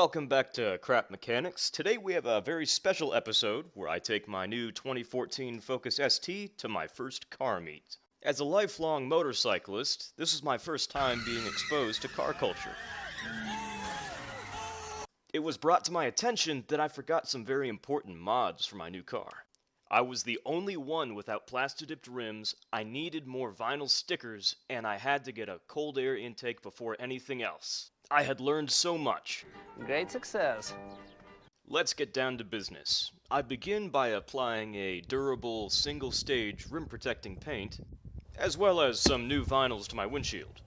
Welcome back to Crap Mechanics. Today we have a very special episode where I take my new 2014 Focus ST to my first car meet. As a lifelong motorcyclist, this is my first time being exposed to car culture. It was brought to my attention that I forgot some very important mods for my new car. I was the only one without plasti-dipped rims, I needed more vinyl stickers, and I had to get a cold air intake before anything else. I had learned so much. Great success. Let's get down to business. I begin by applying a durable single-stage rim-protecting paint, as well as some new vinyls to my windshield.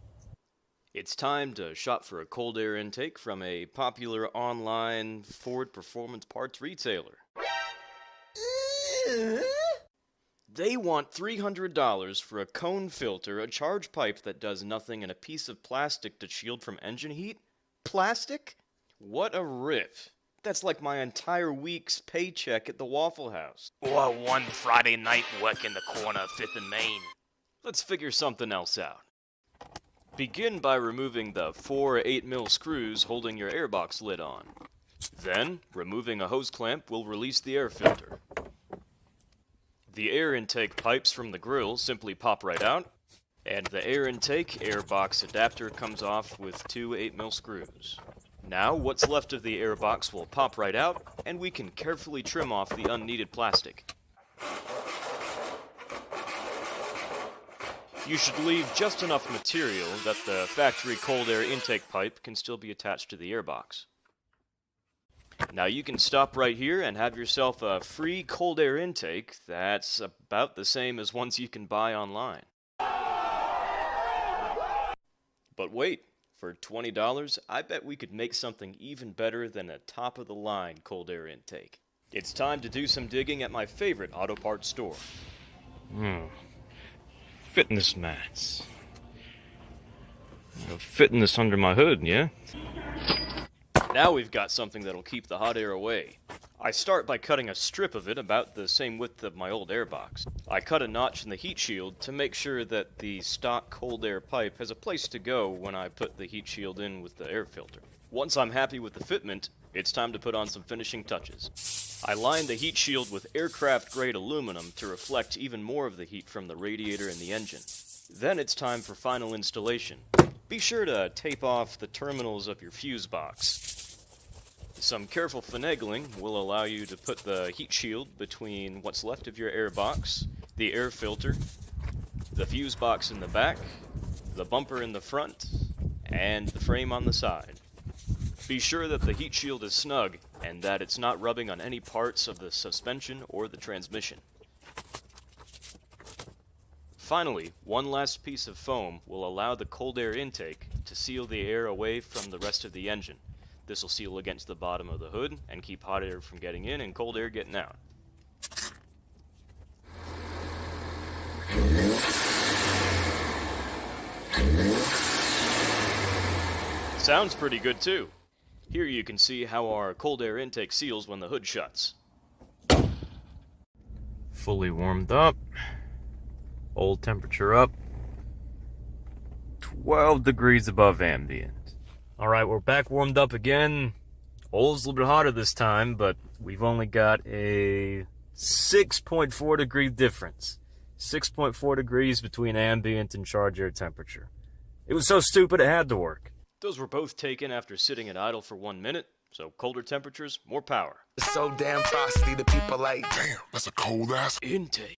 It's time to shop for a cold air intake from a popular online Ford performance parts retailer. They want $300 for a cone filter, a charge pipe that does nothing, and a piece of plastic to shield from engine heat? Plastic? What a riff. That's like my entire week's paycheck at the Waffle House. Or one Friday night work in the corner of 5th and Main. Let's figure something else out. Begin by removing the 4 8mm screws holding your airbox lid on. Then, removing a hose clamp will release the air filter. The air intake pipes from the grill simply pop right out, and the air intake airbox adapter comes off with 2 8mm screws. Now, what's left of the airbox will pop right out, and we can carefully trim off the unneeded plastic. You should leave just enough material that the factory cold air intake pipe can still be attached to the airbox. Now you can stop right here and have yourself a free cold air intake that's about the same as ones you can buy online. But wait, for $20, I bet we could make something even better than a top-of-the-line cold air intake. It's time to do some digging at my favorite auto parts store. Fitness mats. Fitting this under my hood, yeah? Now we've got something that'll keep the hot air away. I start by cutting a strip of it about the same width of my old airbox. I cut a notch in the heat shield to make sure that the stock cold air pipe has a place to go when I put the heat shield in with the air filter. Once I'm happy with the fitment, it's time to put on some finishing touches. I line the heat shield with aircraft-grade aluminum to reflect even more of the heat from the radiator and the engine. Then it's time for final installation. Be sure to tape off the terminals of your fuse box. Some careful finagling will allow you to put the heat shield between what's left of your airbox, the air filter, the fuse box in the back, the bumper in the front, and the frame on the side. Be sure that the heat shield is snug and that it's not rubbing on any parts of the suspension or the transmission. Finally, one last piece of foam will allow the cold air intake to seal the air away from the rest of the engine. This will seal against the bottom of the hood and keep hot air from getting in and cold air getting out. Sounds pretty good too. Here you can see how our cold air intake seals when the hood shuts. Fully warmed up. Old temperature up. 12 degrees above ambient. Alright, we're back warmed up again. Old's a little bit hotter this time, but we've only got a 6.4 degree difference. 6.4 degrees between ambient and charge air temperature. It was so stupid it had to work. Those were both taken after sitting at idle for 1 minute, so colder temperatures, more power. So damn frosty, the people like, damn, that's a cold ass Intake.